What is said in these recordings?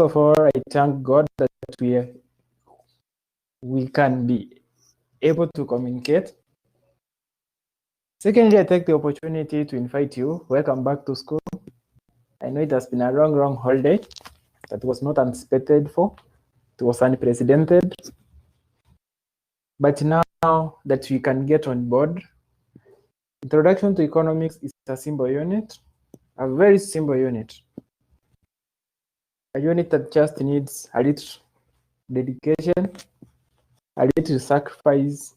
of all, I thank God that we can be able to communicate. Secondly, I take the opportunity to invite you. Welcome back to school. I know it has been a long holiday that was not anticipated for. It was unprecedented. But now that we can get on board, Introduction to Economics is a simple unit, a very simple unit. A unit that just needs a little dedication, a little sacrifice,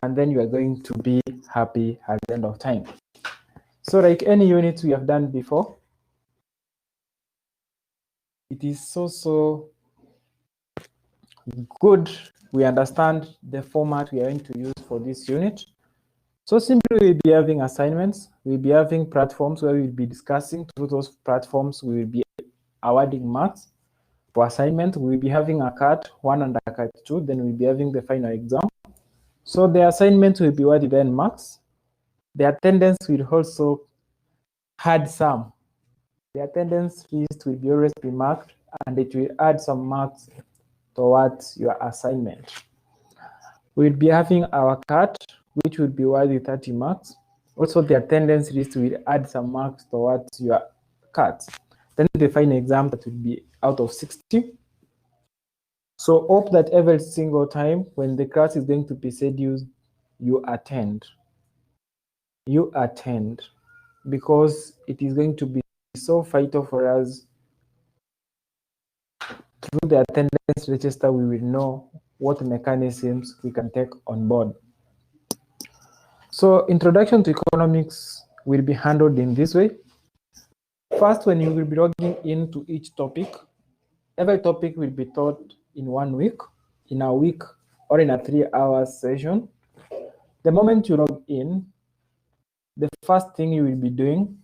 and then you are going to be happy at the end of time. So like any unit we have done before, it is so good we understand the format we are going to use for this unit. So simply we'll be having assignments, we'll be having platforms where we'll be discussing. Through those platforms, we will be awarding marks. For assignment, we'll be having a CAT 1 and a CAT 2, then we'll be having the final exam. So the assignment will be awarded in marks. The attendance will also add some. The attendance list will always be marked, and it will add some marks towards your assignment. We'll be having our CAT, which will be worth 30 marks. Also, the attendance list will add some marks towards your CAT. Then the final exam that will be out of 60. So hope that every single time when the class is going to be scheduled, you attend. You attend, because it is going to be so vital for us. Through the attendance register, we will know what mechanisms we can take on board. So Introduction to Economics will be handled in this way. First, when you will be logging into each topic, every topic will be taught in 1 week, in a week, or in a 3-hour session. The moment you log in, the first thing you will be doing,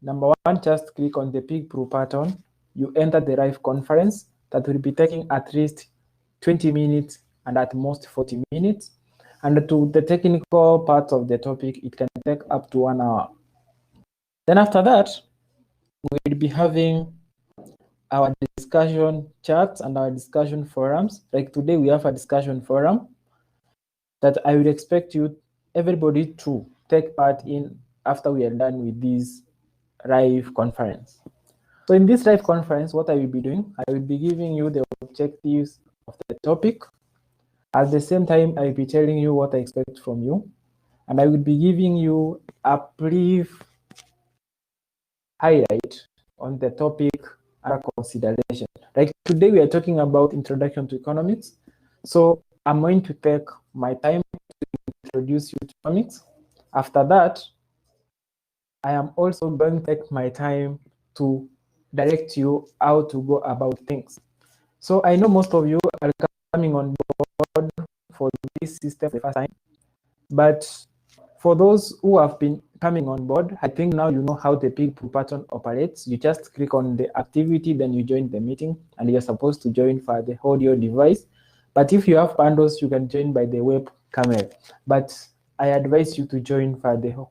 number one, just click on the Peek Through button. You enter the live conference that will be taking at least 20 minutes and at most 40 minutes. And to the technical parts of the topic, it can take up to 1 hour. Then after that, we'll be having our discussion chats and our discussion forums. Like today, we have a discussion forum that I would expect everybody to take part in after we are done with this live conference. So in this live conference, what I will be doing, I will be giving you the objectives of the topic. At the same time, I will be telling you what I expect from you. And I will be giving you a brief highlight on the topic under consideration. Like today, we are talking about Introduction to Economics. So I'm going to take my time to introduce you to economics. After that, I am also going to take my time to direct you how to go about things. So I know most of you are coming on board for this system for the first time, but for those who have been coming on board, I think now you know how the Peek Through button operates. You just click on the activity, then you join the meeting, and you're supposed to join for the audio device. But if you have bundles, you can join by the web camera. But I advise you to join for the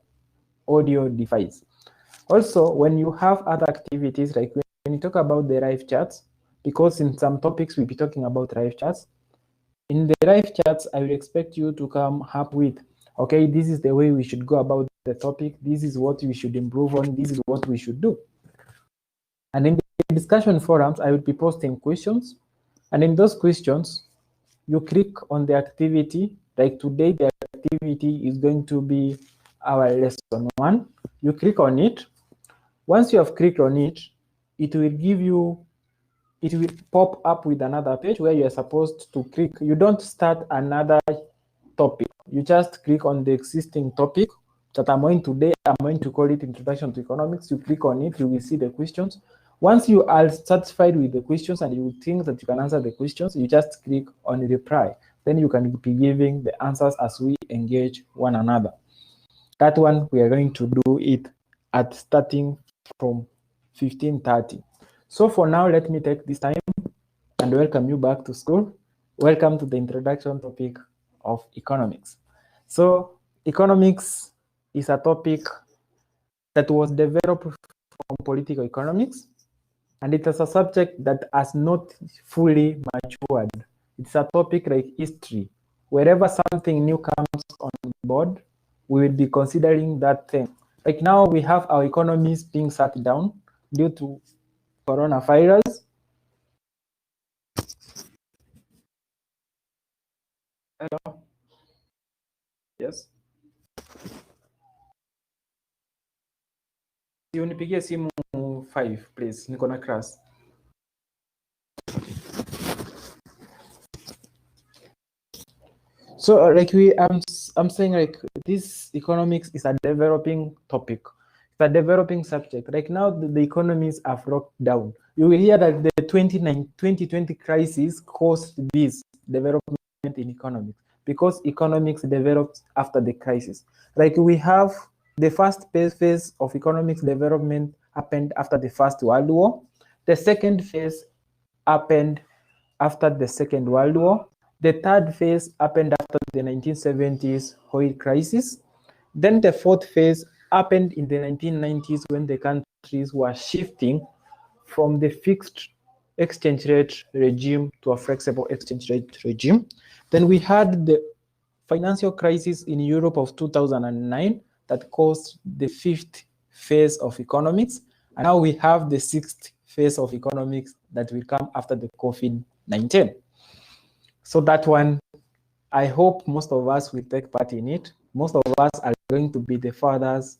audio device. Also, when you have other activities, like when you talk about the live chats, because in some topics we'll be talking about live chats, in the live chats, I will expect you to come up with, okay, this is the way we should go about the topic, this is what we should improve on, this is what we should do. And in the discussion forums, I will be posting questions, and in those questions, you click on the activity. Like today, the activity is going to be our lesson 1. You click on it. Once you have clicked on it, it will pop up with another page where you are supposed to click. You don't start another topic. You just click on the existing topic that I'm going today. I'm going to call it Introduction to Economics. You click on it, you will see the questions. Once you are satisfied with the questions and you think that you can answer the questions, you just click on reply. Then you can be giving the answers as we engage one another. That one, we are going to do it at starting from 15:30. So for now, let me take this time and welcome you back to school. Welcome to the introduction topic of economics. So economics is a topic that was developed from political economics, and it is a subject that has not fully matured. It's a topic like history. Wherever something new comes on board, we will be considering that thing. Like now we have our economies being shut down due to coronavirus. Hello? Yes. Unipigie simu 5 please. Niko na class. So like I'm saying like this economics is a developing topic. It's a developing subject. Like now the economies have rocked down. You will hear that the 2020 crisis caused this development in economics because economics developed after the crisis. Like we have the first phase of economics development happened after the First World War. The second phase happened after the Second World War. The third phase happened after the 1970s oil crisis. Then the fourth phase happened in the 1990s when the countries were shifting from the fixed exchange rate regime to a flexible exchange rate regime. Then we had the financial crisis in Europe of 2009 that caused the fifth phase of economics. And now we have the sixth phase of economics that will come after the COVID-19. So that one, I hope most of us will take part in it. Most of us are going to be the fathers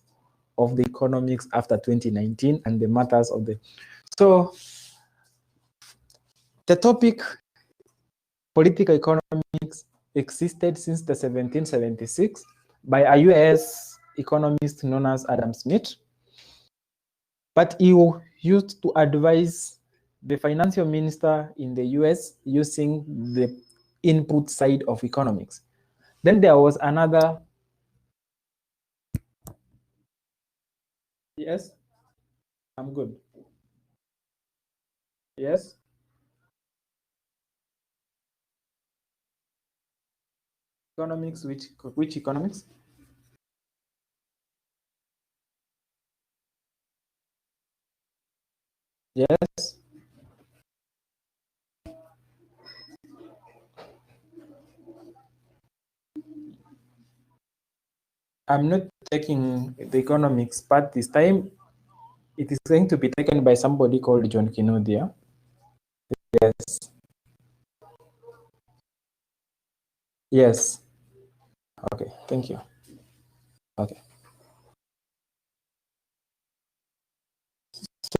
of the economics after 2019 and the matters of the... So the topic political economics existed since the 1776 by a US economist known as Adam Smith. But he used to advise the financial minister in the US using the input side of economics. Then there was another... Yes, I'm good. Yes. Economics, which economics? Yes. I'm not taking the economics part this time. It is going to be taken by somebody called John Kinodia. Yes. Yes. Okay, thank you. Okay.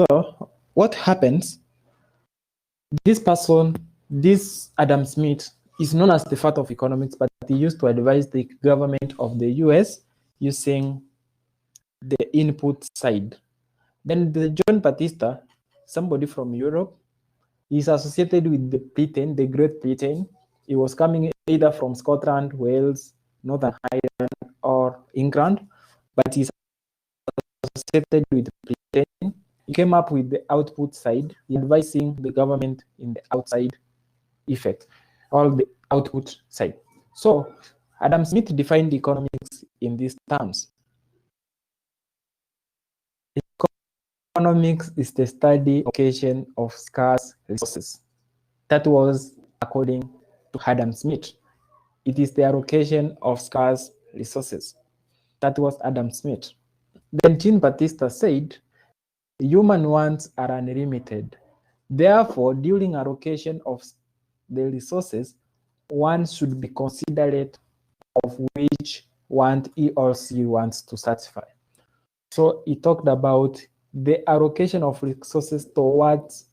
So what happens, this person, this Adam Smith, is known as the father of economics, but he used to advise the government of the US using the input side. Then the John Batista, somebody from Europe, is associated with the Britain, the Great Britain. He was coming either from Scotland, Wales, Northern Ireland, or England, but he's associated with Britain. He came up with the output side, advising the government in the outside effect, all the output side. So Adam Smith defined economics in these terms. Economics is the study of allocation of scarce resources. That was according to Adam Smith. It is the allocation of scarce resources. That was Adam Smith. Then Jean Batista said, human wants are unlimited. Therefore, during allocation of the resources, one should be considerate of which want he or she wants to satisfy. So he talked about the allocation of resources towards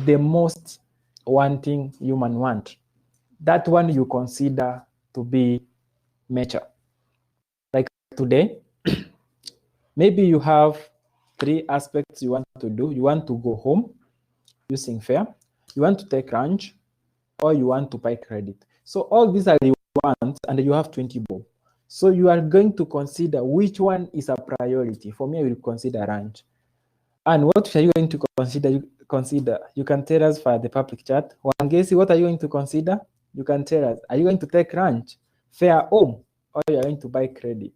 the most wanting human want. That one you consider to be mature. Like today, maybe you have 3 aspects you want to do. You want to go home using fare, you want to take lunch, or you want to buy credit. So all these are the wants, and you have 20 bob. So you are going to consider which one is a priority. For me, I will consider lunch. And what are you going to consider? You can tell us via the public chat. Wangesi, what are you going to consider? You can tell us. Are you going to take lunch, fare home, or you are going to buy credit?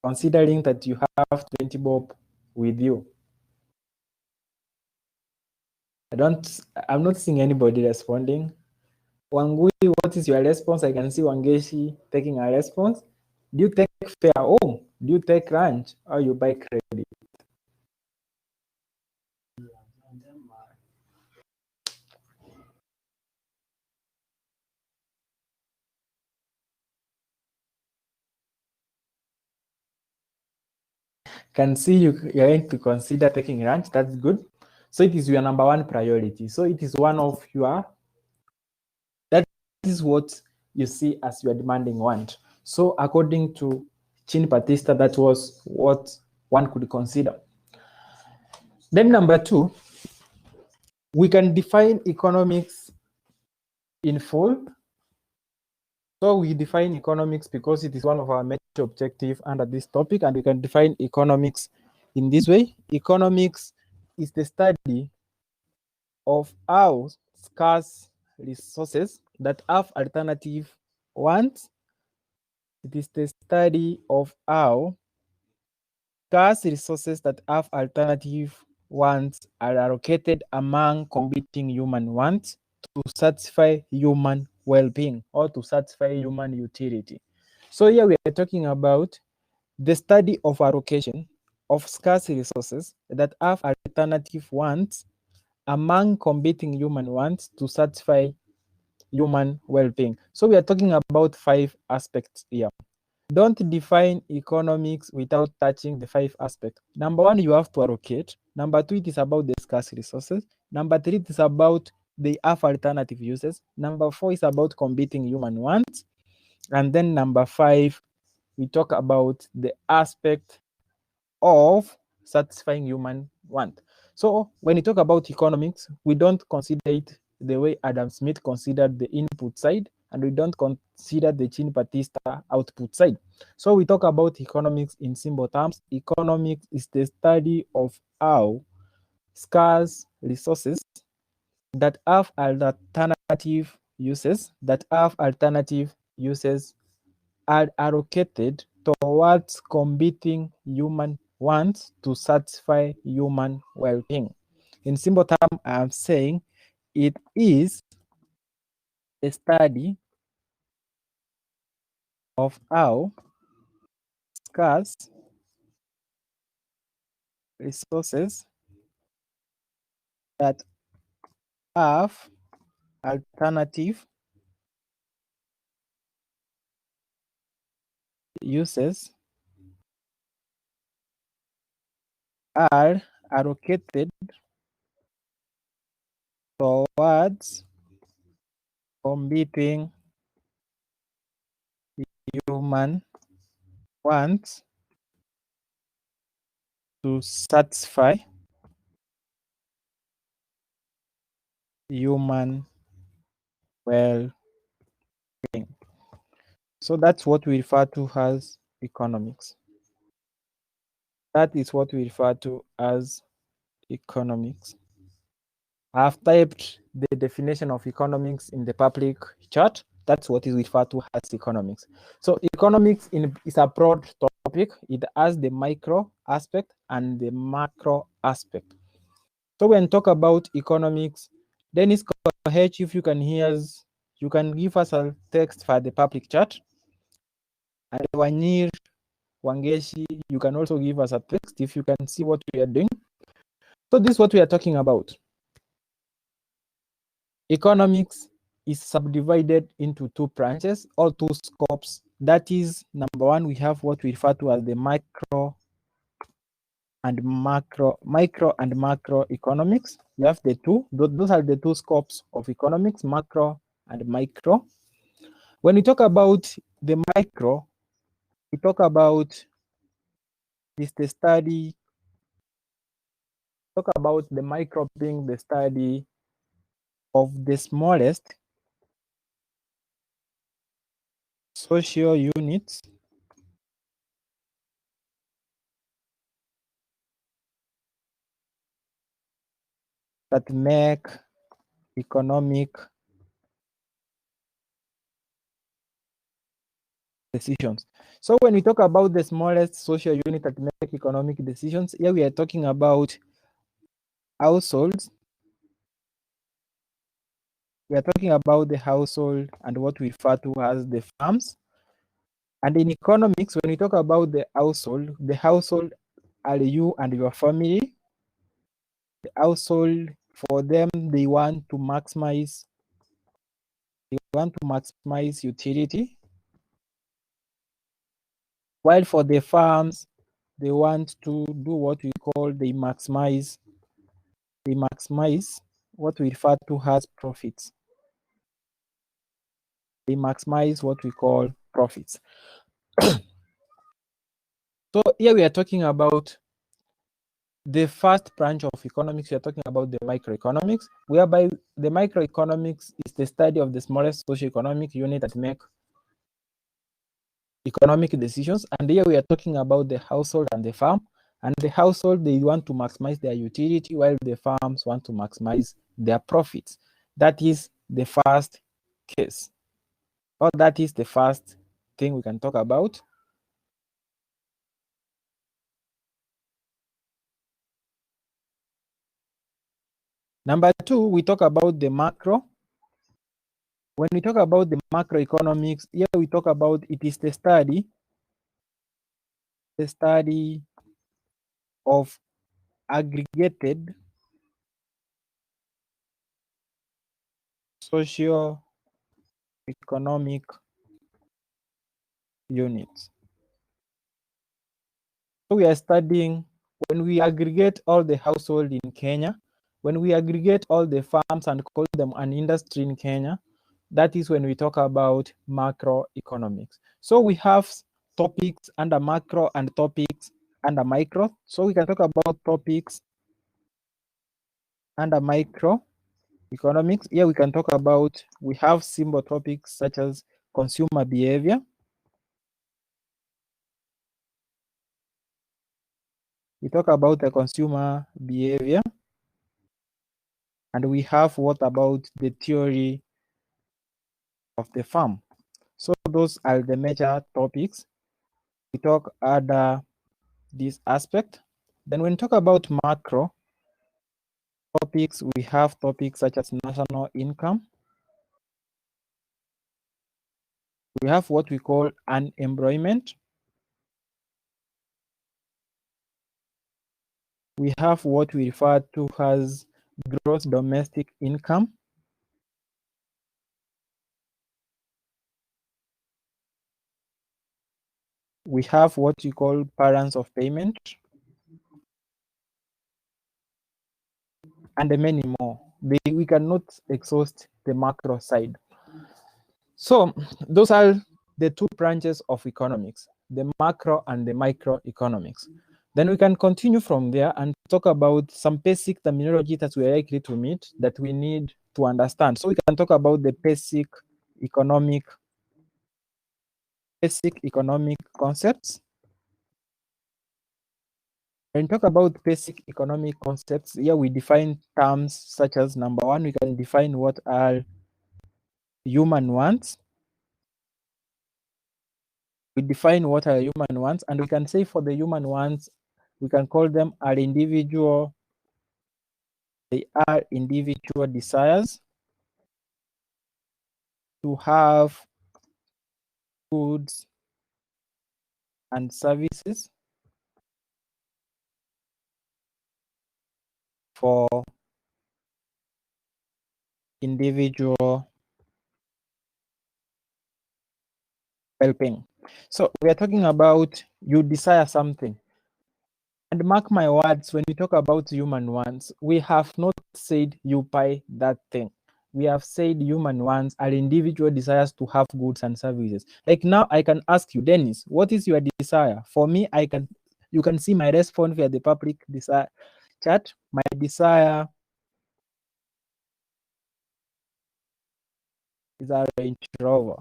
Considering that you have 20 bob with you. I'm not seeing anybody responding. Wangui, what is your response? I can see Wangeshi taking a response. Do you take fare home? Do you take lunch or you buy credit? Can see you're going to consider taking lunch. That's good. So it is your number one priority. So it is one of your, that is what you see as your demanding want. So according to Chin Batista, that was what one could consider. Then number two, we can define economics in full. So we define economics because it is one of our major objectives under this topic, and we can define economics in this way. Economics is the study of how scarce resources that have alternative wants. It is the study of how scarce resources that have alternative wants are allocated among competing human wants to satisfy human well-being or to satisfy human utility. So here we are talking about the study of allocation of scarce resources that have alternative wants among competing human wants to satisfy human well-being. So we are talking about 5 aspects here. Don't define economics without touching the 5 aspects. Number 1, you have to allocate. Number 2, it is about the scarce resources. Number 3, it is about the have alternative uses. Number 4 is about competing human wants. And then number 5, we talk about the aspect of satisfying human want. So when you talk about economics, we don't consider it the way Adam Smith considered the input side, and we don't consider the Chin Batista output side. So we talk about economics in simple terms. Economics is the study of how scarce resources that have alternative uses are allocated towards combating human wants to satisfy human well-being. In simple terms, I'm saying it is a study of how scarce resources that have alternative uses are allocated towards combating human wants to satisfy human well-being. So that's what we refer to as economics. That is what we refer to as economics. I've typed the definition of economics in the public chat. That's what is referred to as economics. So economics is a broad topic. It has the micro aspect and the macro aspect. So when talk about economics, Dennis Koech, if you can hear us, you can give us a text for the public chat. And Wanir Wangeshi, you can also give us a text if you can see what we are doing. So this is what we are talking about. Economics is subdivided into 2 branches or 2 scopes. That is, number 1, we have what we refer to as the micro and macro economics. We have the 2. Those are the 2 scopes of economics, macro and micro. When we talk about the micro, we talk about the study. Talk about the micro being the study of the smallest social units that make economic decisions. So when we talk about the smallest social unit that make economic decisions, here we are talking about households we are talking about the household and what we refer to as the farms. And in economics, when we talk about the household are you and your family. The household, for them, they want to maximize utility, while for the farms, they want to do what we call they maximize what we refer to as profits. They maximize what we call profits. So here we are talking about the first branch of economics. We are talking about the microeconomics, whereby the microeconomics is the study of the smallest socioeconomic unit that make economic decisions. And here we are talking about the household and the farm. And the household, they want to maximize their utility, while the farms want to maximize their profits. That is the first case, or that is the first thing we can talk about. Number two, we talk about the macro. When we talk about the macroeconomics, here we talk about it is the study of aggregated socio-economic units. So we are studying when we aggregate all the household in Kenya, when we aggregate all the farms and call them an industry in Kenya, that is when we talk about macroeconomics. So we have topics under macro and topics under micro. So we can talk about topics under microeconomics. Here we can talk about, we have simple topics such as consumer behavior. We talk about the consumer behavior. And we have what about the theory of the farm. So those are the major topics. We talk under this aspect. Then when we talk about macro topics, we have topics such as national income. We have what we call unemployment. We have what we refer to as gross domestic income. We have what we call balance of payment, and many more. We cannot exhaust the macro side. So those are the two branches of economics, the macro and the microeconomics. Then we can continue from there and talk about some basic terminology that we are likely to meet that we need to understand. So we can talk about the basic economic concepts. When we talk about basic economic concepts, here we define terms such as, number one, we can define what are human wants. We define what are human wants, and we can say for the human wants, we can call them our individual. They are individual desires to have goods and services for individual well-being. So we are talking about you desire something. And mark my words, when we talk about human wants, we have not said you buy that thing. We have said human wants are individual desires to have goods and services. Like now I can ask you, Dennis, what is your desire? For me, you can see my response via the public desire chat. My desire is a Range Rover.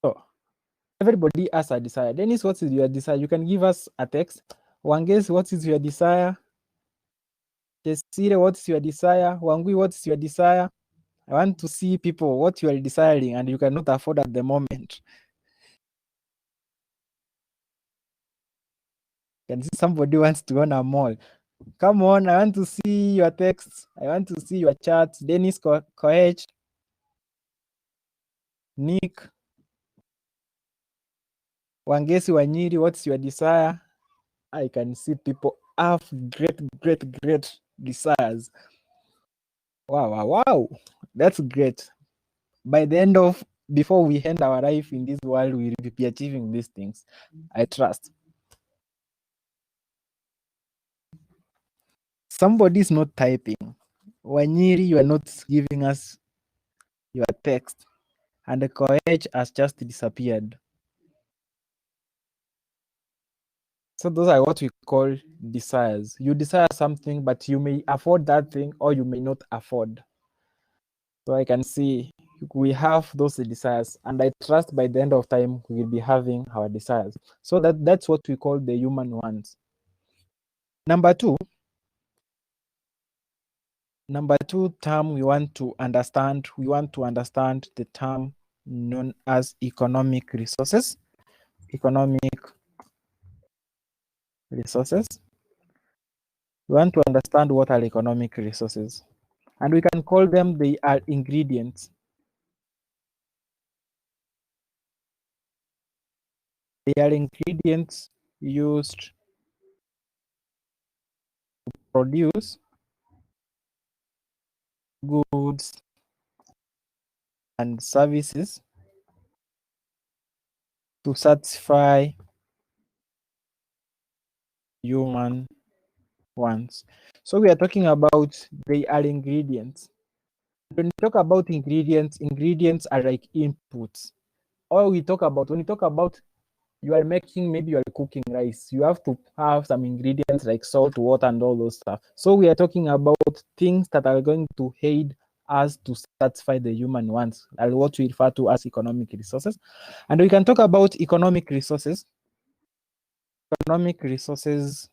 So everybody has a desire. Dennis, what is your desire? You can give us a text. Wanges, what is your desire? Desire, what is your desire? Wangui, what is your desire? I want to see people what you are desiring and you cannot afford at the moment. Can see somebody wants to own a mall. Come on, I want to see your texts. I want to see your chats. Dennis Koech, Nick, Wangesi Wanyiri, what's your desire? I can see people have great desires. Wow, wow, wow. That's great. By the end of, before we end our life in this world, we will be achieving these things. I trust. Somebody is not typing. Wanyiri, you are not giving us your text. And the Koech has just disappeared. So those are what we call desires. You desire something, but you may afford that thing or you may not afford. So I can see we have those desires, and I trust by the end of time we will be having our desires. So that's what we call the human wants. Number two term we want to understand the term known as economic resources. Economic resources. We want to understand what are economic resources. And we can call them, they are ingredients. They are ingredients used to produce goods and services to satisfy human wants. So we are talking about they are ingredients. When we talk about ingredients, ingredients are like inputs. Or we talk about, when you talk about you are making, maybe you are cooking rice, you have to have some ingredients like salt, water, and all those stuff. So we are talking about things that are going to aid us to satisfy the human wants, and what we refer to as economic resources. And we can talk about economic resources. Economic resources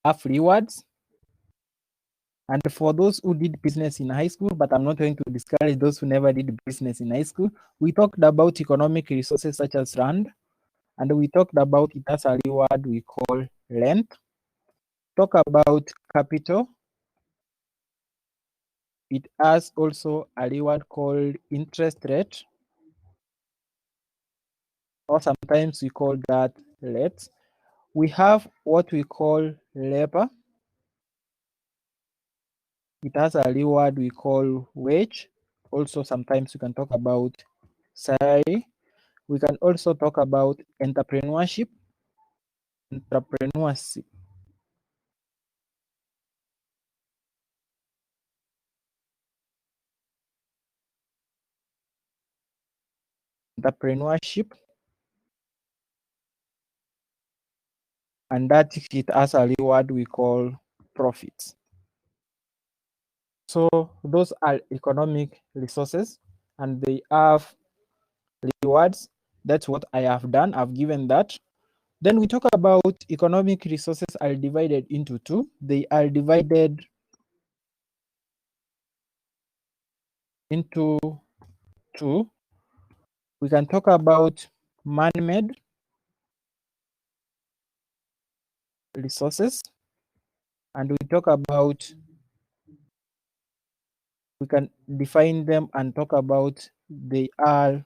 have rewards. And for those who did business in high school, but I'm not going to discourage those who never did business in high school, we talked about economic resources such as land, and we talked about it as a reward we call rent. Talk about capital. It has also a reward called interest rate, or sometimes we call that rate. We have what we call labor. It has a reward we call wage. Also, sometimes we can talk about salary. We can also talk about entrepreneurship. Entrepreneurship. Entrepreneurship. And that it has a reward we call profits. So those are economic resources and they have rewards. That's what I have done. I've given that. Then we talk about economic resources are divided into two. They are divided into two. We can talk about man-made resources, and we talk about, we can define them and talk about they are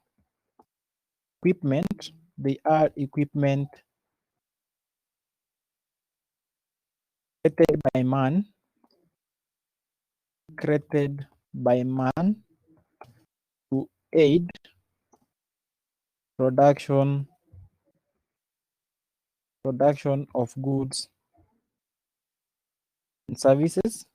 equipment. They are equipment created by man, to aid production of goods and services.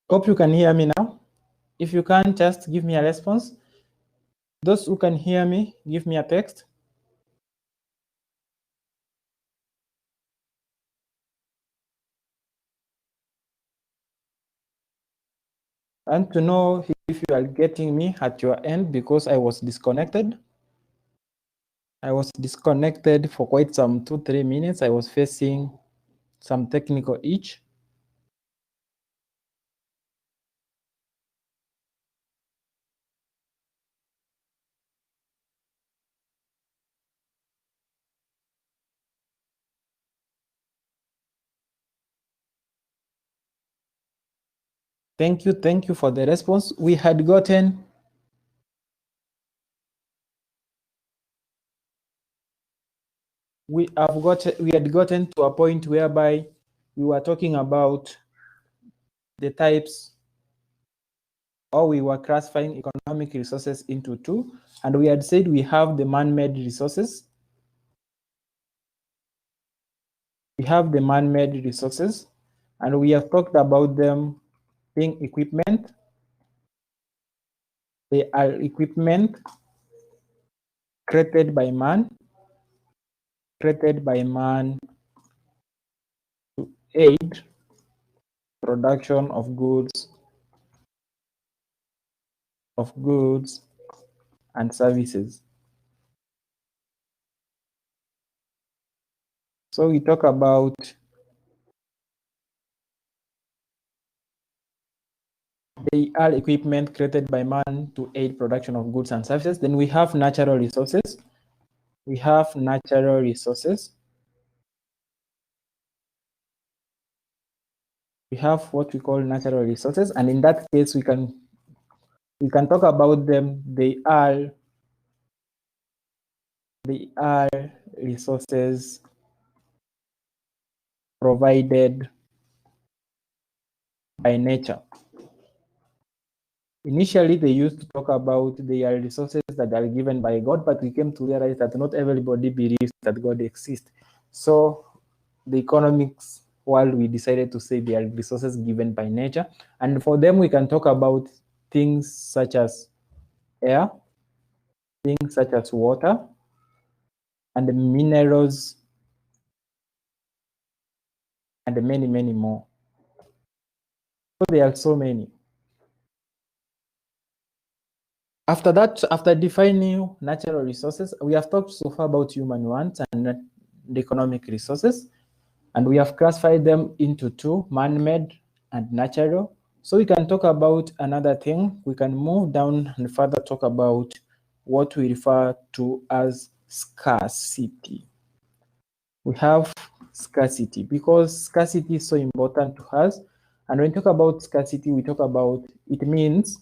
Hope you can hear me now. If you can, just give me a response. Those who can hear me, give me a text. And to know if you are getting me at your end, because I was disconnected. I was disconnected for quite some 2-3 minutes. I was facing some technical itch. Thank you for the response. We had gotten we had gotten to a point whereby we were talking about the types, or we were classifying economic resources into two, and we had said we have the man-made resources. We have the man-made resources, and we have talked about them being equipment. They are equipment created by man to aid production of goods and services. So we talk about they are equipment created by man to aid production of goods and services. Then we have natural resources. We have natural resources. We have what we call natural resources, and in that case we can talk about them. They are resources provided by nature. Initially, they used to talk about they are resources that are given by God, but we came to realize that not everybody believes that God exists. So the economics world, we decided to say they are resources given by nature. And for them, we can talk about things such as air, things such as water, and the minerals, and many, many more. So there are so many. After that, after defining natural resources, we have talked so far about human wants and the economic resources, and we have classified them into two, man-made and natural. So we can talk about another thing. We can move down and further talk about what we refer to as scarcity. We have scarcity because scarcity is so important to us. And when we talk about scarcity, we talk about, it means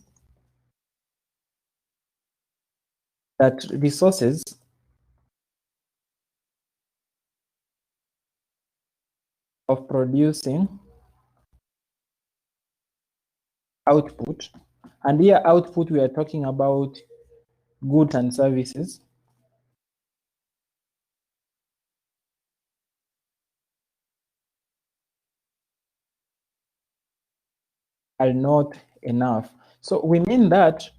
that resources of producing output, and here output, we are talking about goods and services, are not enough. So we mean that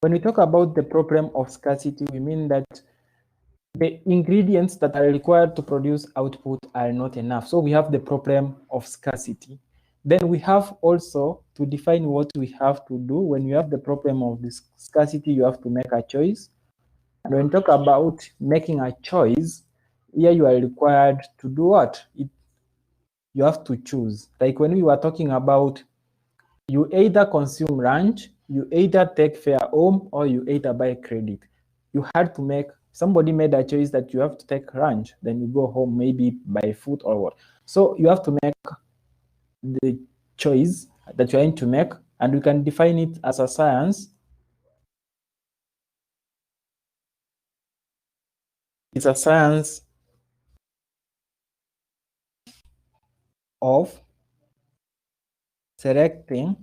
when we talk about the problem of scarcity, we mean that the ingredients that are required to produce output are not enough. So we have the problem of scarcity. Then we have also to define what we have to do. When you have the problem of this scarcity, you have to make a choice. And when you talk about making a choice, here you are required to do what? You have to choose. Like when we were talking about, you either consume lunch, you either take fare home, or you either buy credit. You had to make, somebody made a choice that you have to take lunch, then you go home, maybe buy food or what. So you have to make the choice that you're going to make, and we can define it as a science. It's a science of selecting,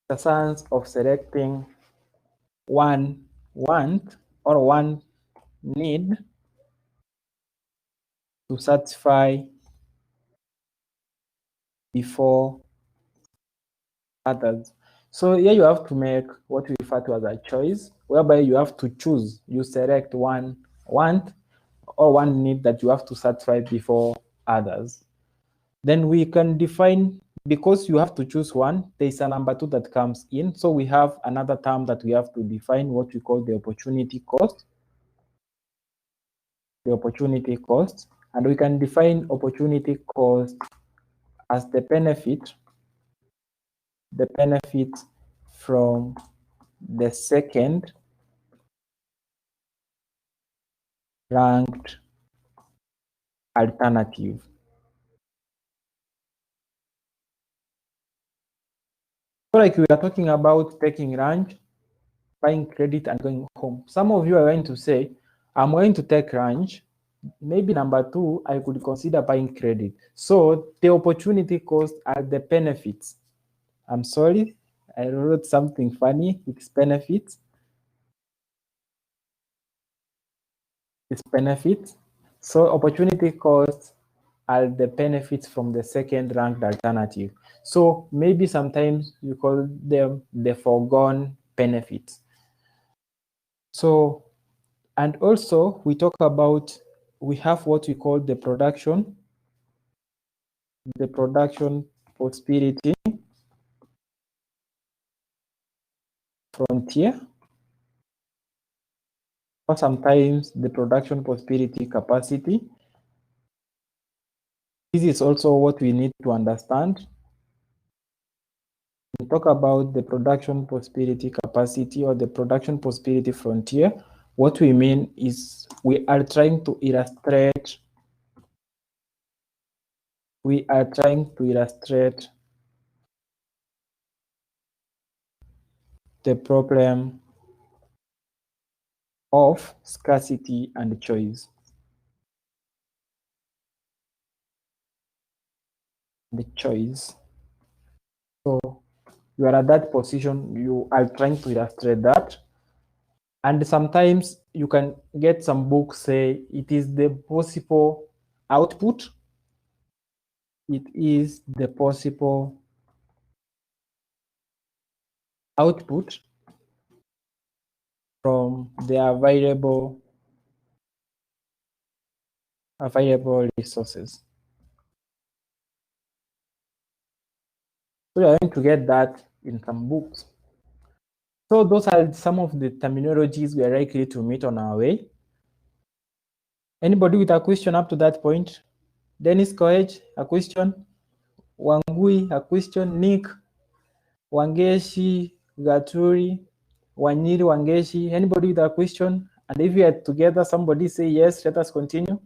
the science of selecting one want or one need to satisfy before others. So here you have to make what we refer to as a choice, whereby you have to choose. You select one want or one need that you have to satisfy before others. Then we can define, because you have to choose one, there's a number two that comes in. So we have another term that we have to define, what we call the opportunity cost. The opportunity cost. And we can define opportunity cost as the benefit from the second ranked alternative. So like we are talking about taking lunch, buying credit and going home. Some of you are going to say, I'm going to take lunch. Maybe number two, I could consider buying credit. So the opportunity cost are the benefits. I'm sorry, I wrote something funny. It's benefits. It's benefits. So opportunity costs are the benefits from the second ranked alternative. So maybe sometimes you call them the foregone benefits. So, and also we talk about, we have what we call the production prosperity frontier, or sometimes the production prosperity capacity. This is also what we need to understand. We talk about the production prosperity capacity or the production prosperity frontier. What we mean is we are trying to illustrate the problem of scarcity and choice. The choice. So you are at that position, you are trying to illustrate that. And sometimes you can get some books say it is the possible output. It is the possible output from the available resources. So you're going to get that in some books. So those are some of the terminologies we are likely to meet on our way. Anybody with a question up to that point? Dennis Koech, a question? Wangui, a question? Nick, Wangeshi, Gaturi, Wanyiri, Wangeshi, anybody with a question? And if we are together, somebody say yes, let us continue.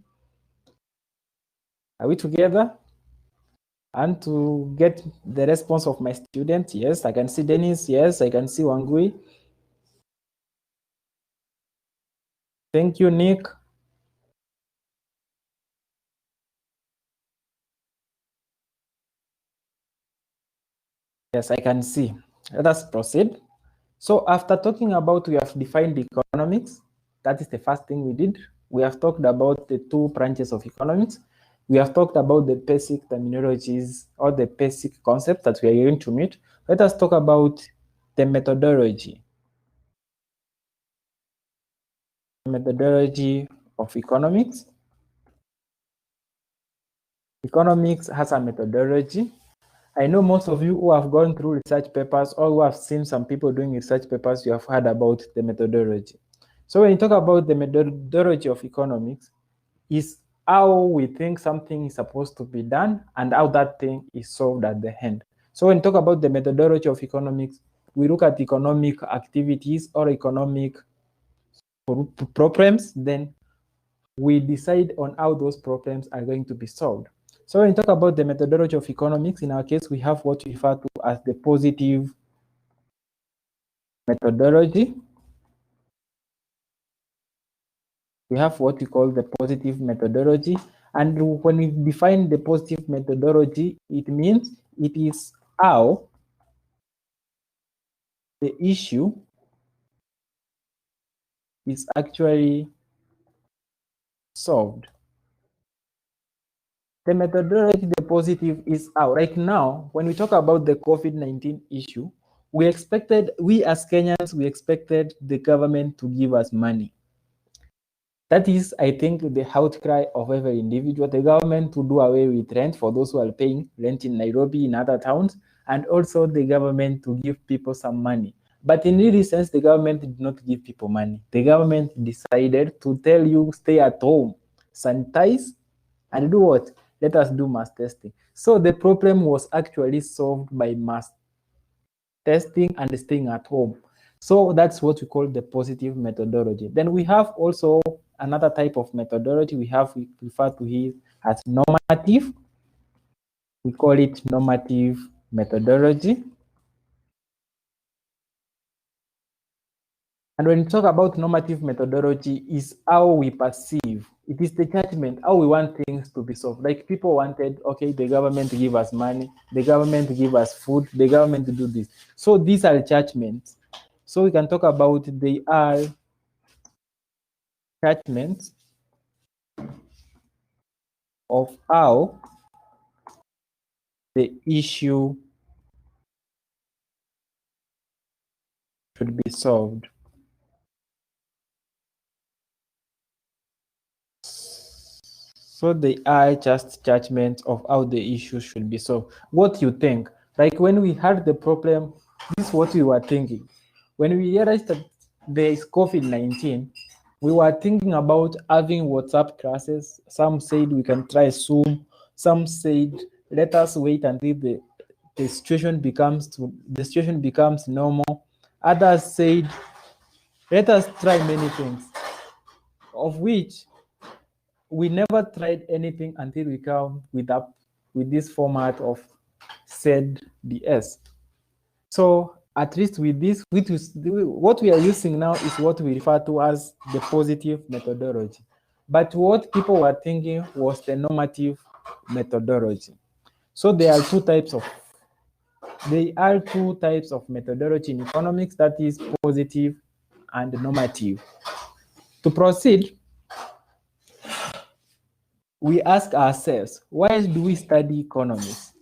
Are we together? And to get the response of my student, yes, I can see Dennis, yes, I can see Wangui. Thank you, Nick. Yes, I can see. Let us proceed. So after talking about, we have defined economics. That is the first thing we did. We have talked about the two branches of economics. We have talked about the basic terminologies or the basic concepts that we are going to meet. Let us talk about the methodology. Methodology of economics. Economics has a methodology. I know most of you who have gone through research papers or who have seen some people doing research papers, you have heard about the methodology. So when you talk about the methodology of economics, is how we think something is supposed to be done and how that thing is solved at the end. So when you talk about the methodology of economics, we look at economic activities or economic problems, then we decide on how those problems are going to be solved. So when we talk about the methodology of economics, in our case, we have what we refer to as the positive methodology. We have what we call the positive methodology. And when we define the positive methodology, it means it is how the issue is actually solved. The methodology, the positive is out. Right now, when we talk about the COVID-19 issue, we as Kenyans, we expected the government to give us money. That is, I think, the outcry of every individual. The government to do away with rent for those who are paying rent in Nairobi, in other towns, and also the government to give people some money. But in really sense, the government did not give people money. The government decided to tell you, stay at home, sanitize, and do what? Let us do mass testing. So the problem was actually solved by mass testing and staying at home. So that's what we call the positive methodology. Then we have also another type of methodology we refer to it as normative. We call it normative methodology. And when we talk about normative methodology, is how we perceive. It is the judgment, how we want things to be solved. Like people wanted, okay, the government to give us money, the government to give us food, the government to do this. So these are judgments. So we can talk about they are judgments of how the issue should be solved. So they are just judgments of how the issue should be solved. What you think? Like when we had the problem, this is what we were thinking. When we realized that there is COVID-19, we were thinking about having WhatsApp classes. Some said we can try Zoom. Some said let us wait until the situation becomes normal. Others said let us try many things, of which we never tried anything until we come with this format of said DS. So at least with this, what we are using now is what we refer to as the positive methodology. But what people were thinking was the normative methodology. So there are two types of methodology in economics, that is positive and normative. To proceed, we ask ourselves, why do we study economics?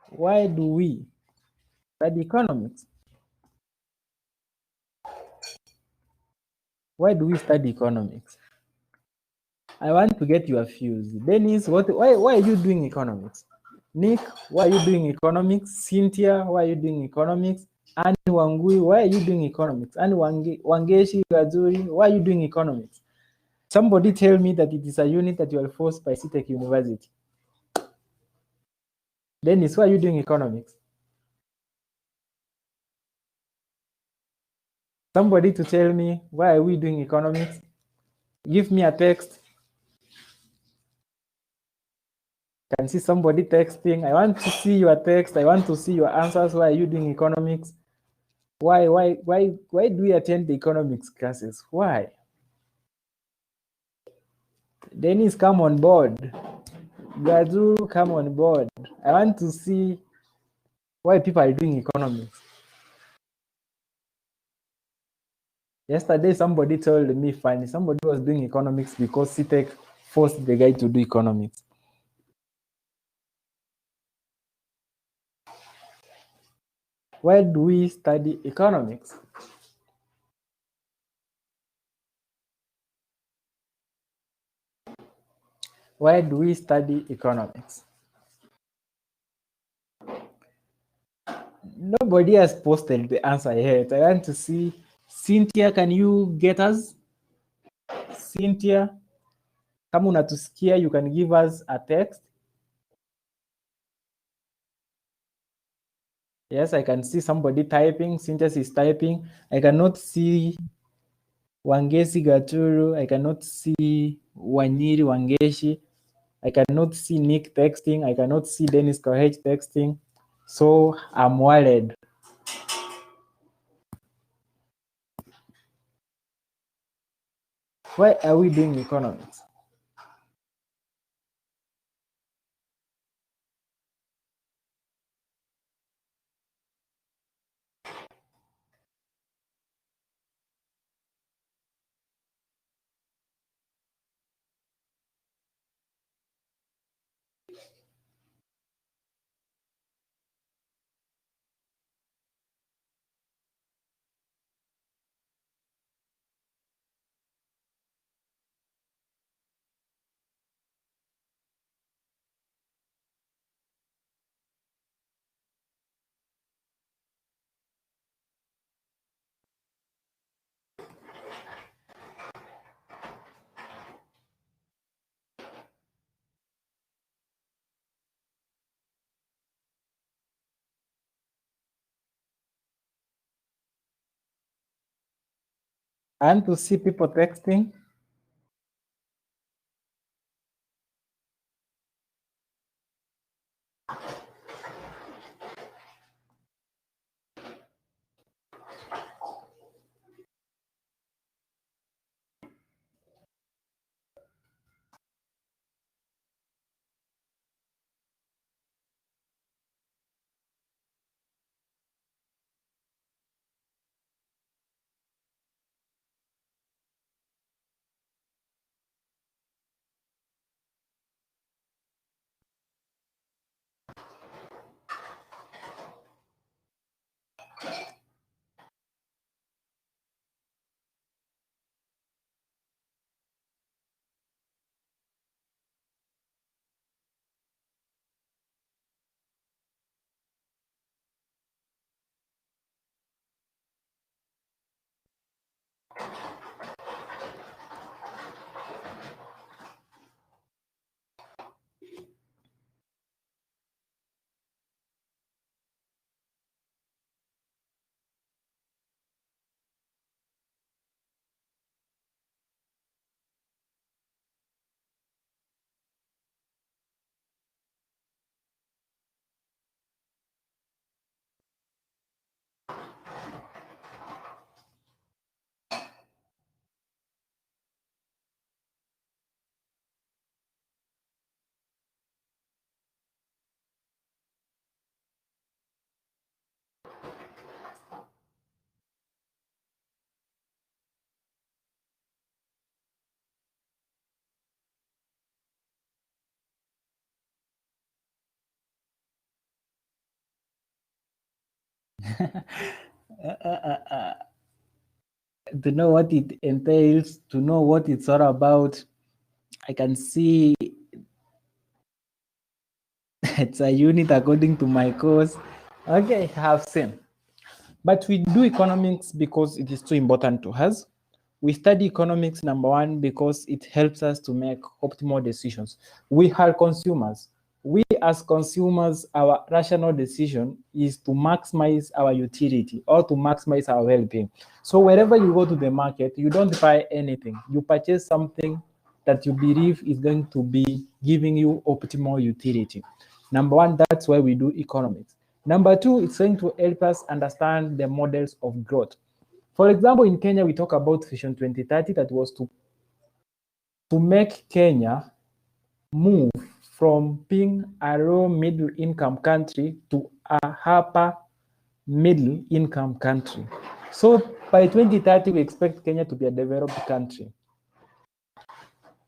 Why do we study economics? Why do we study economics? I want to get your views. Dennis, why are you doing economics? Nick, why are you doing economics? Cynthia, why are you doing economics? Anne Wangui, why are you doing economics? Anne Wangeshi Gazuri, why are you doing economics? Somebody tell me that it is a unit that you are forced by CITEC University. Dennis, why are you doing economics? Somebody to tell me, why are we doing economics? Give me a text. Can see somebody texting. I want to see your text. I want to see your answers. Why are you doing economics? Why do we attend the economics classes? Why? Dennis, come on board. Gazuru, come on board. I want to see why people are doing economics. Yesterday, somebody told me funny. Somebody was doing economics because CITEC forced the guy to do economics. Why do we study economics? Why do we study economics? Nobody has posted the answer yet. I want to see. Cynthia, can you get us? Cynthia, kama unatusikia, you can give us a text. Yes, I can see somebody typing. Cynthia is typing. I cannot see Wangesi Gaturu. I cannot see Wanyiri Wangeshi. I cannot see Nick texting. I cannot see Dennis Kohech texting. So I'm worried. Why are we doing economics? And to see people texting. To know what it entails, to know what it's all about. I can see it's a unit according to my course. Okay, I have seen. But we do economics because it is too important to us. We study economics, number one, because it helps us to make optimal decisions. We are consumers. We as consumers, our rational decision is to maximize our utility or to maximize our well-being. So wherever you go to the market, you don't buy anything. You purchase something that you believe is going to be giving you optimal utility. Number one, that's why we do economics. Number two, it's going to help us understand the models of growth. For example, in Kenya, we talk about Vision 2030 that was to make Kenya move from being a low middle income country to a upper middle income country. So by 2030, we expect Kenya to be a developed country.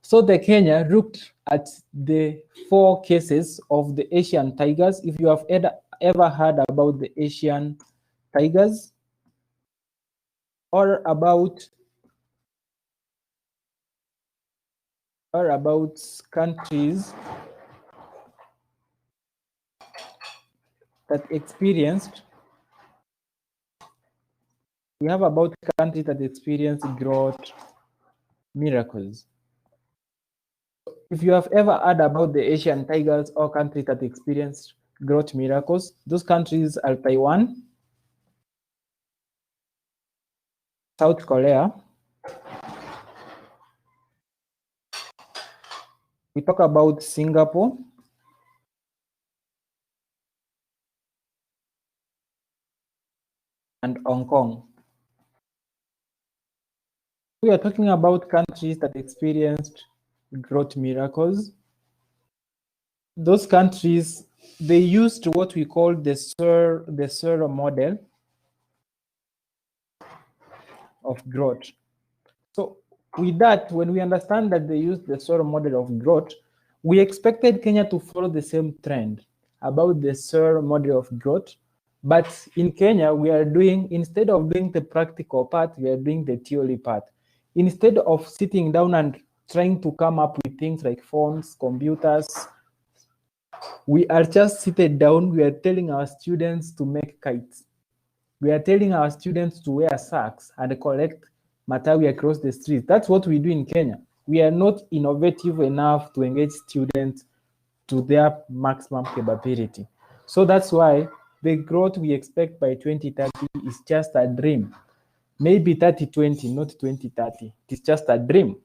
So the Kenya looked at the 4 cases of the Asian tigers. If you have ever heard about the Asian tigers, or about countries that experienced, we have about countries that experienced growth miracles. If you have ever heard about the Asian tigers or countries that experienced growth miracles, those countries are Taiwan, South Korea. We talk about Singapore, and Hong Kong. We are talking about countries that experienced growth miracles. Those countries, they used what we call the SUR model of growth. So with that, when we understand that they used the SUR model of growth, we expected Kenya to follow the same trend about the SUR model of growth. But in Kenya, we are doing, instead of doing the practical part, we are doing the theory part. Instead of sitting down and trying to come up with things like phones, computers, we are just seated down. We are telling our students to make kites. We are telling our students to wear socks and collect matawi across the street. That's what we do in Kenya. We are not innovative enough to engage students to their maximum capability. So that's why the growth we expect by 2030 is just a dream. maybe 30-20, not 20-30. It is just a dream.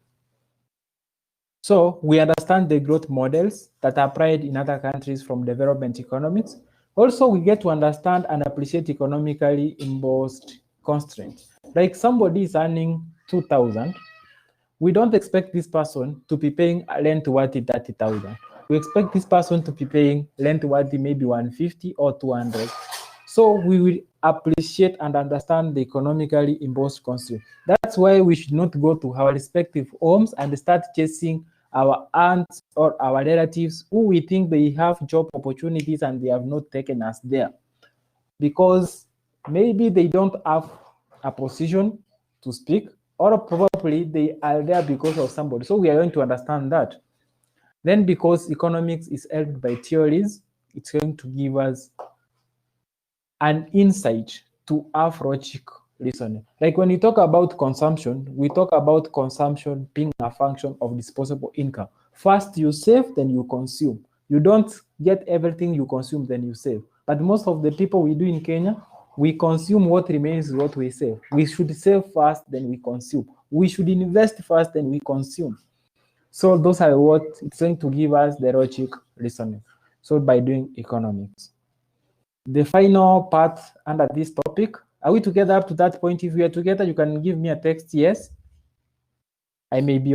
So we understand the growth models that are applied in other countries from development economics. Also, we get to understand and appreciate economically imposed constraints. Like somebody is earning 2,000, we don't expect this person to be paying rent worthy 30,000. We expect this person to be paying rent worthy maybe 150 or 200. So we will appreciate and understand the economically imposed constraint. That's why we should not go to our respective homes and start chasing our aunts or our relatives who we think they have job opportunities and they have not taken us there, because maybe they don't have a position to speak, or probably they are there because of somebody. So we are going to understand that. Then, because economics is helped by theories, it's going to give us an insight to have logic reasoning. Like when we talk about consumption, we talk about consumption being a function of disposable income. First you save, then you consume. You don't get everything you consume, then you save. But most of the people we do in Kenya, we consume what remains is what we save. We should save first, then we consume. We should invest first, then we consume. So those are what it's going to give us the logic reasoning. So by doing economics. The final part under this topic, are we together up to that point? If we are together, you can give me a text yes. I may be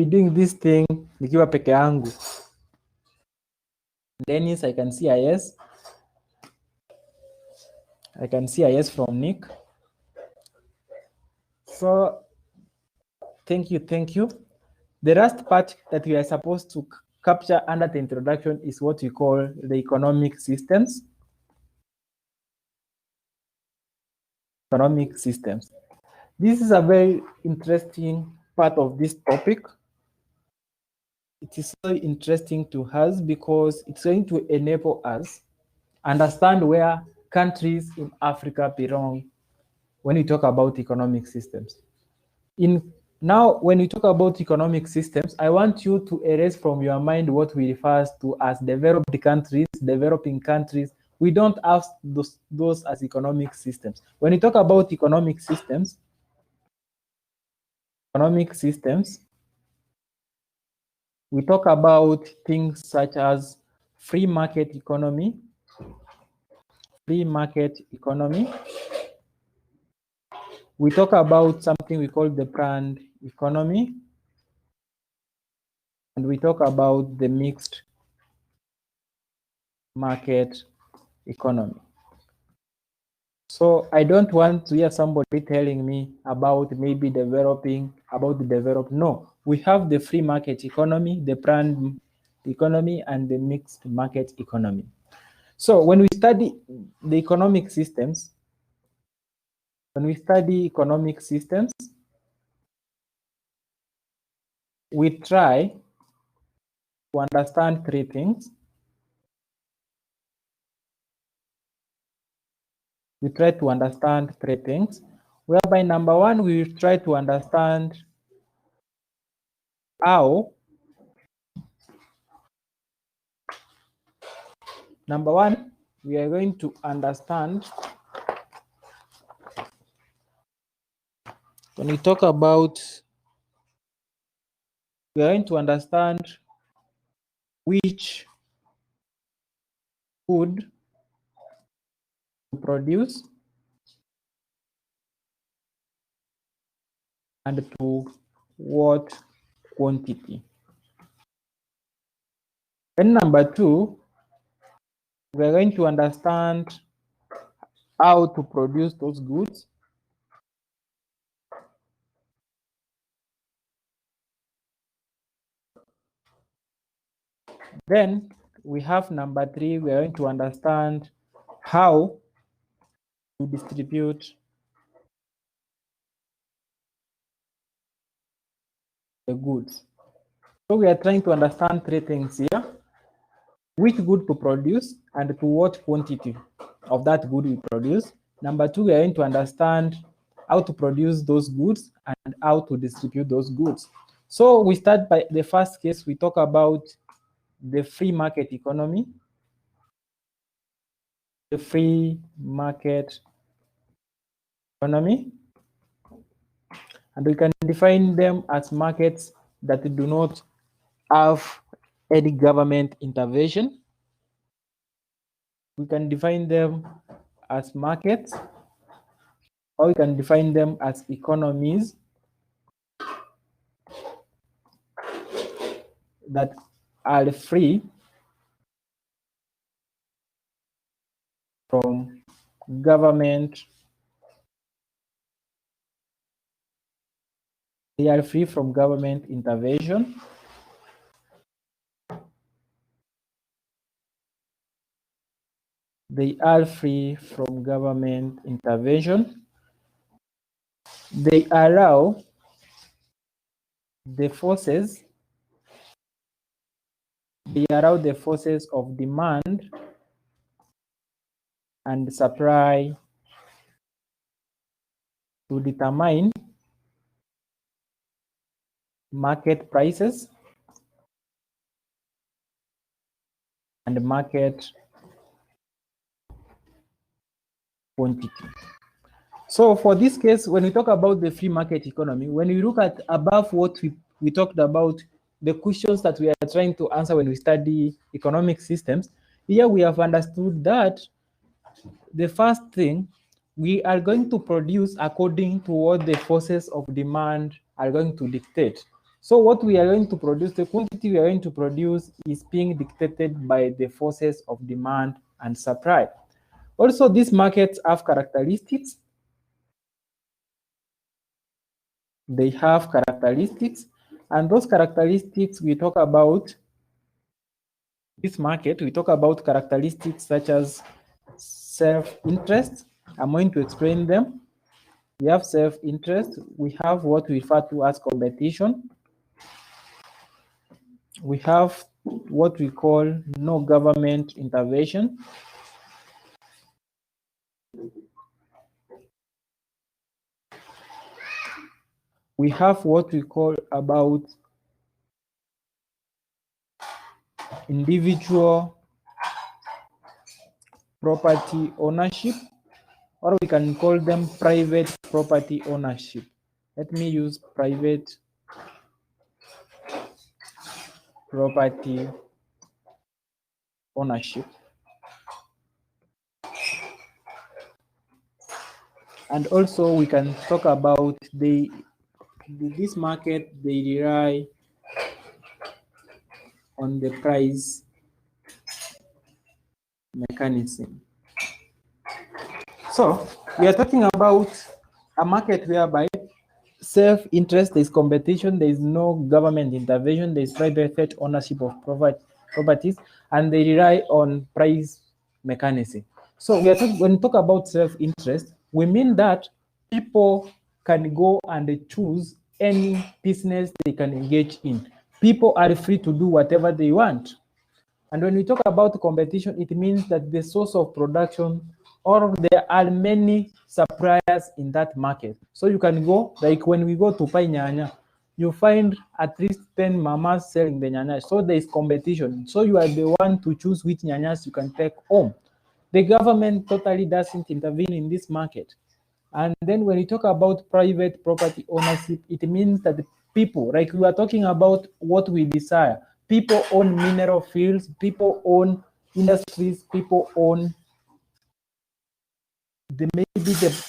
doing this thing nikiwa peke yangu. Dennis, I can see a yes. I can see a yes from Nick. So thank you. The last part that we are supposed to capture under the introduction is what we call the economic systems. Economic systems. This is a very interesting part of this topic. It is so interesting to us because it's going to enable us understand where countries in Africa belong when we talk about economic systems. Now, when we talk about economic systems, I want you to erase from your mind what we refer to as developed countries, developing countries. We don't have those as economic systems. When we talk about economic systems, we talk about things such as free market economy. We talk about something we call the planned economy, and we talk about the mixed market economy. So I don't want to hear somebody telling me about maybe developing, about the developed. No, we have the free market economy, the planned economy, and the mixed market economy. So when we study the economic systems, we try to understand three things. Whereby number one, we try to understand how we are going to understand when we talk about, we are going to understand which food to produce and to what quantity. Then number two, we are going to understand how to produce those goods. Then we have number three, we are going to understand how to distribute the goods. So we are trying to understand three things here: which good to produce and to what quantity of that good we produce. Number two, we are going to understand how to produce those goods and how to distribute those goods. So we start by the first case. We talk about the free market economy. The free market economy, and we can define them as markets that do not have any government intervention. We can define them as markets, or we can define them as economies that are free from government. They are free from government intervention. They are free from government intervention. They allow the forces of demand and supply to determine market prices and market quantity. So for this case, when we talk about the free market economy, when we look at above what we talked about, the questions that we are trying to answer when we study economic systems, here we have understood that the first thing, we are going to produce according to what the forces of demand are going to dictate. So what we are going to produce, the quantity we are going to produce is being dictated by the forces of demand and supply. Also, these markets have characteristics. They have characteristics, and those characteristics we talk about this market, we talk about characteristics such as self-interest. I'm going to explain them. We have self-interest. We have what we refer to as competition. We have what we call no government intervention. We have what we call about individual property ownership, or we can call them private property ownership. Let me use private property ownership. And also we can talk about this market, they rely on the price mechanism. So we are talking about a market whereby self-interest, there is competition, there is no government intervention, there is private ownership of properties, and they rely on price mechanism. So when we talk about self-interest, we mean that people can go and choose any business they can engage in. People are free to do whatever they want. And when we talk about competition, it means that the source of production, or there are many suppliers in that market. So you can go, like when we go to buy nyanya, you find at least 10 mamas selling the nyanya. So there is competition. So you are the one to choose which nyanyas you can take home. The government totally doesn't intervene in this market. And then when we talk about private property ownership, it means that the people, like we are talking about what we desire. People own mineral fields, people own industries, people own maybe the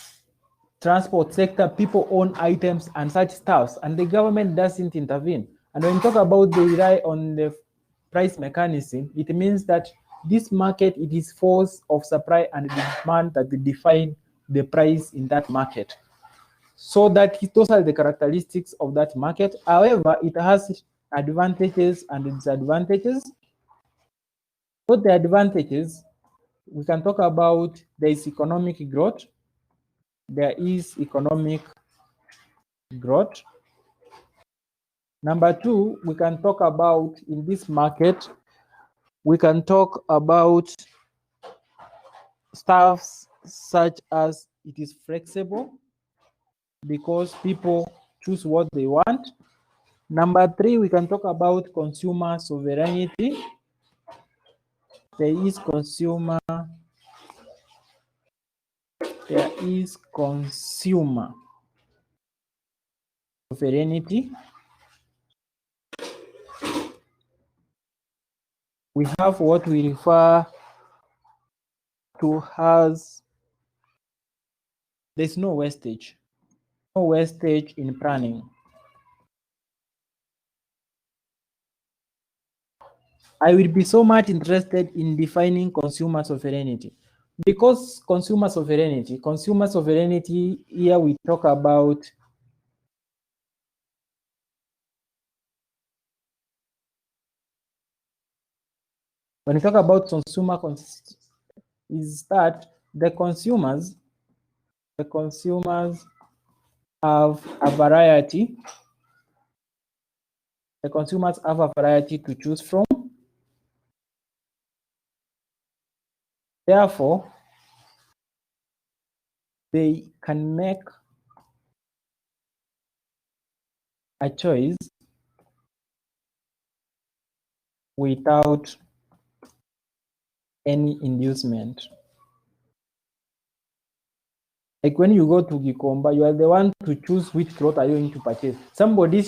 transport sector, people own items and such stuff, and the government doesn't intervene. And when we talk about the rely on the price mechanism, it means that this market, it is force of supply and demand that define the price in that market. So that those are the characteristics of that market. However, it has advantages and disadvantages. So the advantages, we can talk about there is economic growth. There is economic growth. Number two, we can talk about in this market, we can talk about stuff such as it is flexible because people choose what they want. Number three, we can talk about consumer sovereignty. There is consumer there is consumer sovereignty. We have what we refer to as, there's no wastage. No wastage in planning. I will be so much interested in defining consumer sovereignty. Because consumer sovereignty, here we talk about when we talk about consumer is that the consumers have a variety. The consumers have a variety to choose from. Therefore, they can make a choice without any inducement. Like when you go to Gikomba, you are the one to choose which cloth are you going to purchase. Somebody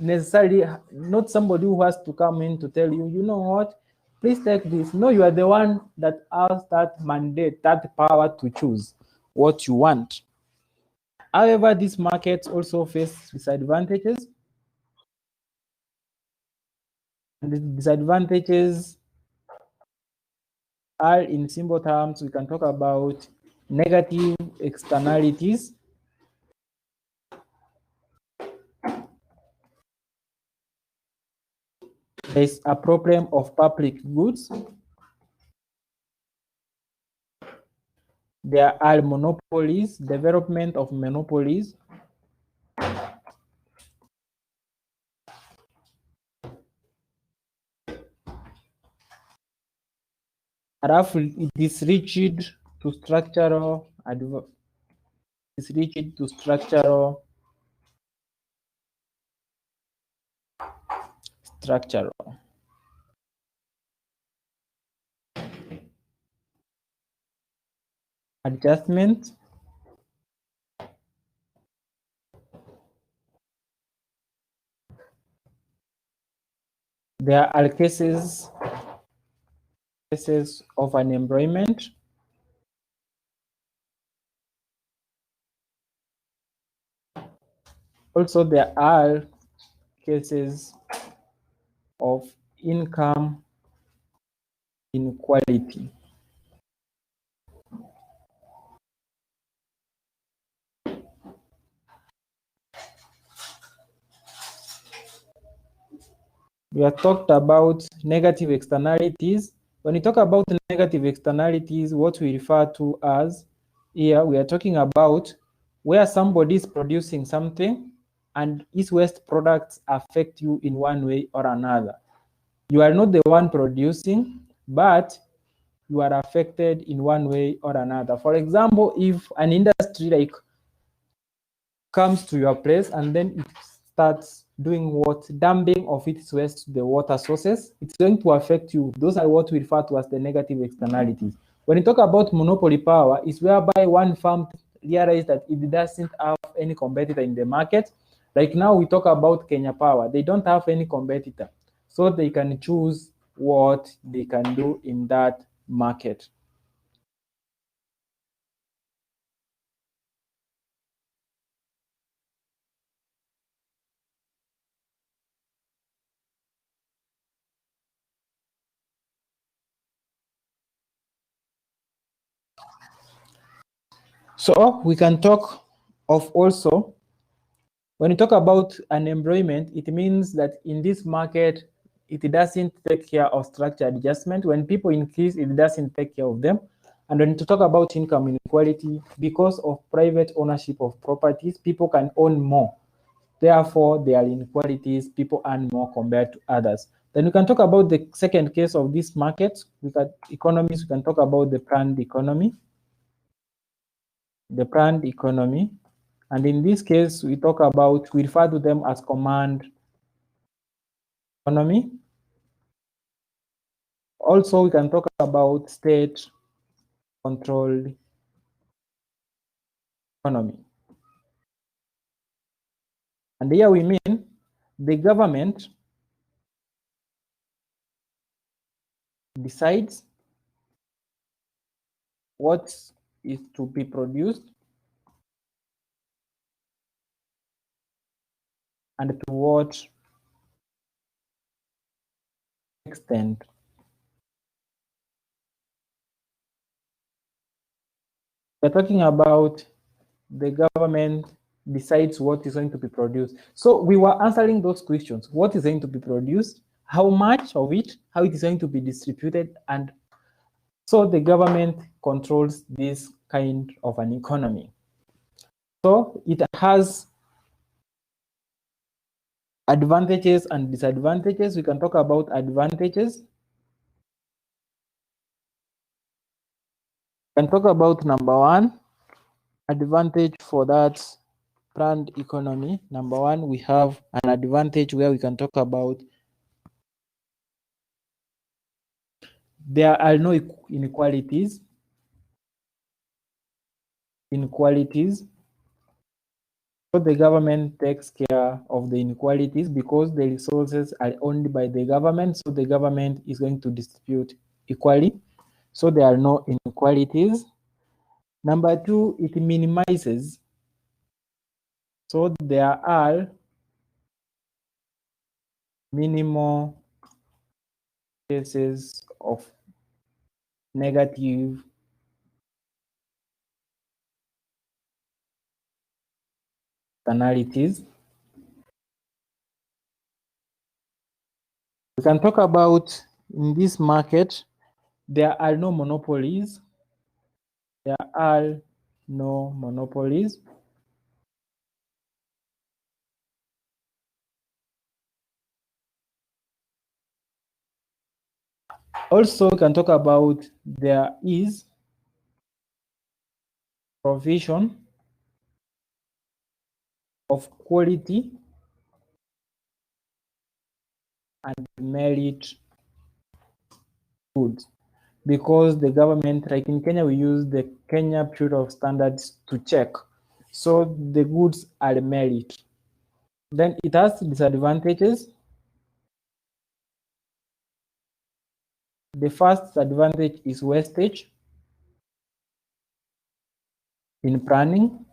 necessarily, not somebody who has to come in to tell you, you know what, please take this. No, you are the one that has that mandate, that power to choose what you want. However, these markets also face disadvantages. And the disadvantages are, in simple terms, we can talk about negative externalities. There's a problem of public goods. There are monopolies, development of monopolies. It is rigid to structural adjustment. There are cases of unemployment. Also, there are cases of income inequality. We have talked about negative externalities. When we talk about negative externalities, what we refer to as here, we are talking about where somebody is producing something and its waste products affect you in one way or another. You are not the one producing, but you are affected in one way or another. For example, if an industry like comes to your place and then it starts doing what? Dumping of its waste to the water sources, it's going to affect you. Those are what we refer to as the negative externalities. When you talk about monopoly power, it's whereby one firm realizes that it doesn't have any competitor in the market. Like now we talk about Kenya Power. They don't have any competitor. So they can choose what they can do in that market. So we can talk of also, when you talk about unemployment, it means that in this market, it doesn't take care of structure adjustment. When people increase, it doesn't take care of them. And when you talk about income inequality, because of private ownership of properties, people can own more. Therefore, there are inequalities, people earn more compared to others. Then we can talk about the second case of this market. We can talk about the planned economy. The planned economy. And in this case, we refer to them as command economy. Also, we can talk about state-controlled economy. And here we mean the government decides what is to be produced and to what extent. We're talking about the government decides what is going to be produced. So we were answering those questions. What is going to be produced? How much of it? How it is going to be distributed? And so the government controls this kind of an economy. So it has advantages and disadvantages. We can talk about advantages. We can talk about number one, advantage for that planned economy. Number one, we have an advantage where we can talk about there are no inequalities. So the government takes care of the inequalities because the resources are owned by the government. So the government is going to distribute equally. So there are no inequalities. Number two, it minimizes. So there are minimal cases of negative externalities. We can talk about in this market, there are no monopolies. There are no monopolies. Also, we can talk about there is provision of quality and merit goods because the government, like in Kenya, we use the Kenya Bureau of Standards to check. So the goods are merit. Then it has disadvantages. The first advantage is wastage in planning.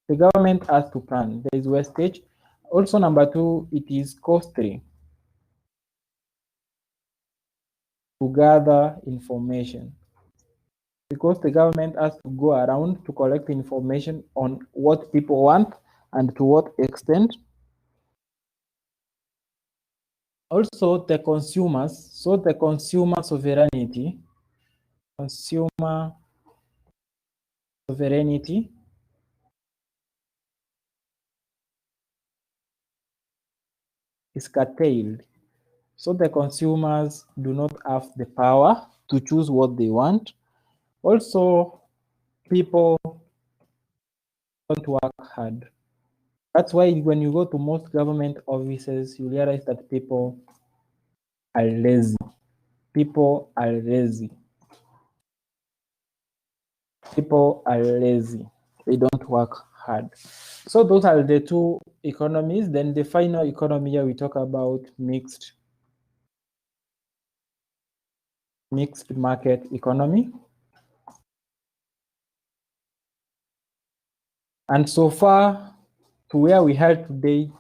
The government has to plan. There is wastage. Also, number two, it is costly to gather information because the government has to go around to collect information on what people want and to what extent. Also, the consumers, so the consumer sovereignty is curtailed. So the consumers do not have the power to choose what they want. Also, people don't work hard. That's why when you go to most government offices, you realize that people are lazy. People are lazy. People are lazy. They don't work hard. So those are the two economies. Then the final economy here, we talk about mixed market economy. And so far to where we are today,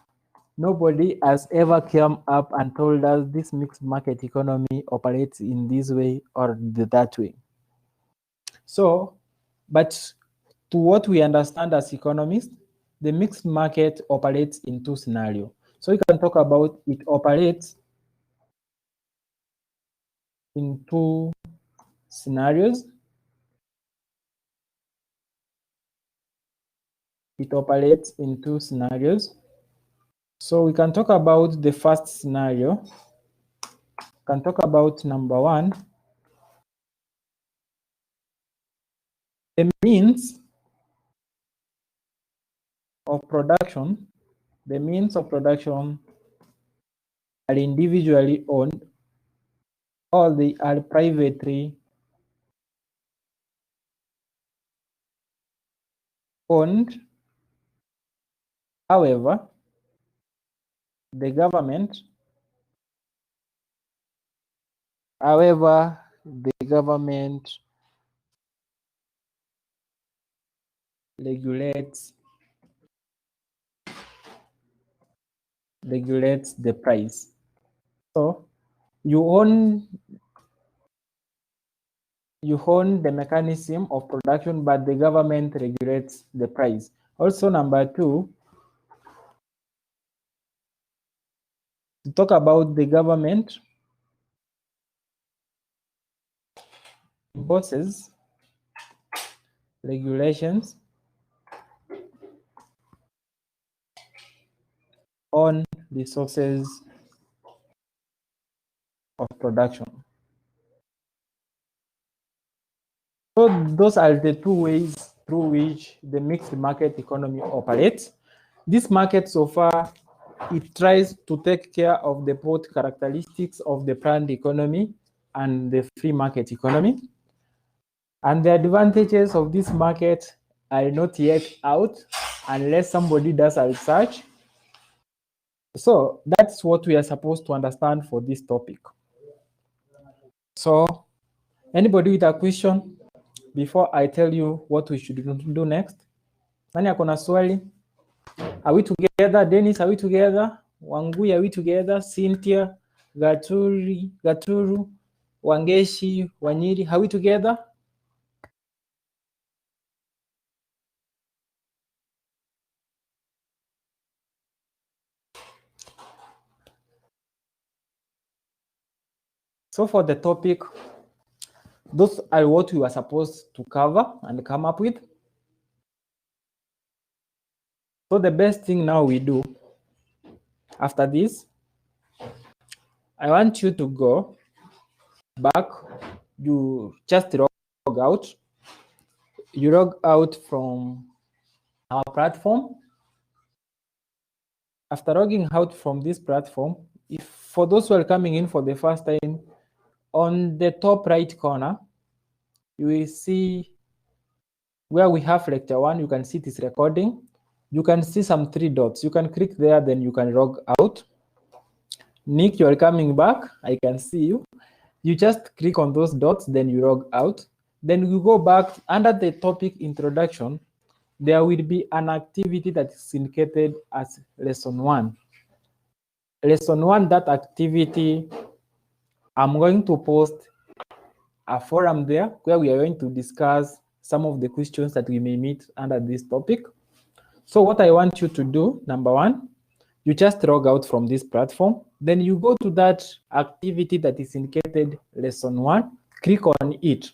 nobody has ever come up and told us this mixed market economy operates in this way or that way. So, but to what we understand as economists, the mixed market operates in two scenarios. So we can talk about it operates in two scenarios. It operates in two scenarios. So we can talk about the first scenario. We can talk about number one, the means of production. The means of production are individually owned or they are privately owned. However, the government regulates the price. So you own the mechanism of production, but the government regulates the price. Also, number two, to talk about the government imposes regulations on the sources of production. So those are the two ways through which the mixed market economy operates. This market, so far, it tries to take care of the both characteristics of the planned economy and the free market economy. And the advantages of this market are not yet out unless somebody does a research. So that's what we are supposed to understand for this topic. So anybody with a question before I tell you what we should do next? Nani akona swali? Are we together? Dennis, are we together? Wangui, are we together? Cynthia, Gaturu, Wangeshi, Wanyiri, are we together? So for the topic, those are what we were supposed to cover and come up with. So the best thing now we do after this, I want you to go back, you just log out. You log out from our platform. After logging out from this platform, if for those who are coming in for the first time, on the top right corner, you will see where we have lecture 1, you can see this recording. You can see some 3 dots. You can click there, then you can log out. Nick, you are coming back. I can see you. You just click on those dots, then you log out. Then you go back under the topic introduction. There will be an activity that is indicated as lesson 1. Lesson 1, that activity, I'm going to post a forum there where we are going to discuss some of the questions that we may meet under this topic. So what I want you to do, number 1, you just log out from this platform. Then you go to that activity that is indicated lesson 1, click on it.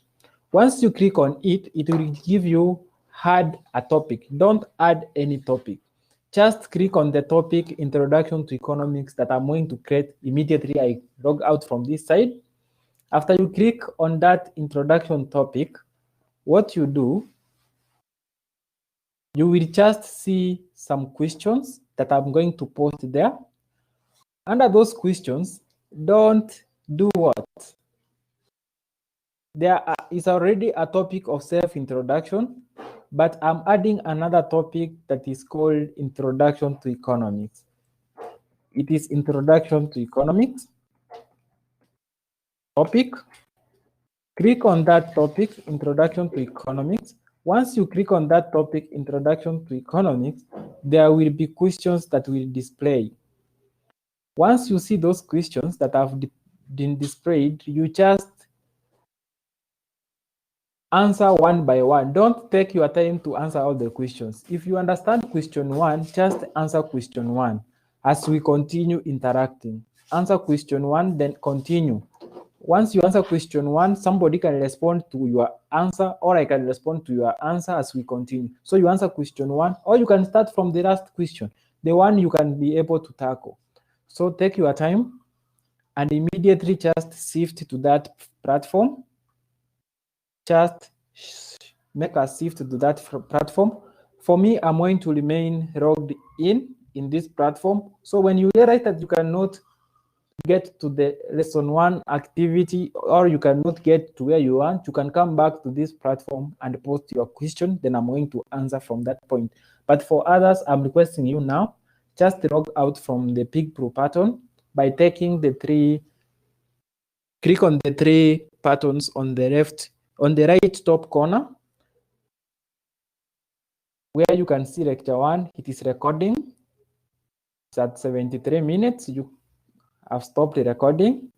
Once you click on it, it will give you add a topic. Don't add any topic. Just click on the topic introduction to economics that I'm going to create immediately I log out from this side. After you click on that introduction topic, what you do, you will just see some questions that I'm going to post there. Under those questions, don't do what? There is already a topic of self-introduction, but I'm adding another topic that is called Introduction to Economics. It is Introduction to Economics topic. Click on that topic, Introduction to Economics. Once you click on that topic, Introduction to Economics, there will be questions that will display. Once you see those questions that have been displayed, you just answer one by one. Don't take your time to answer all the questions. If you understand question 1, just answer question 1 as we continue interacting. Answer question 1, then continue. Once you answer question 1, somebody can respond to your answer, or I can respond to your answer as we continue. So you answer question 1, or you can start from the last question, the one you can be able to tackle. So take your time and immediately just shift to that platform. Just make a shift to that platform. For me, I'm going to remain logged in this platform. So when you realize that you cannot get to the lesson 1 activity, or you cannot get to where you want, you can come back to this platform and post your question, then I'm going to answer from that point. But for others, I'm requesting you now, just log out from the PigPro pattern by taking the click on the 3 buttons on the right top corner, where you can see lecture 1, it is recording. It's at 73 minutes. You have stopped the recording.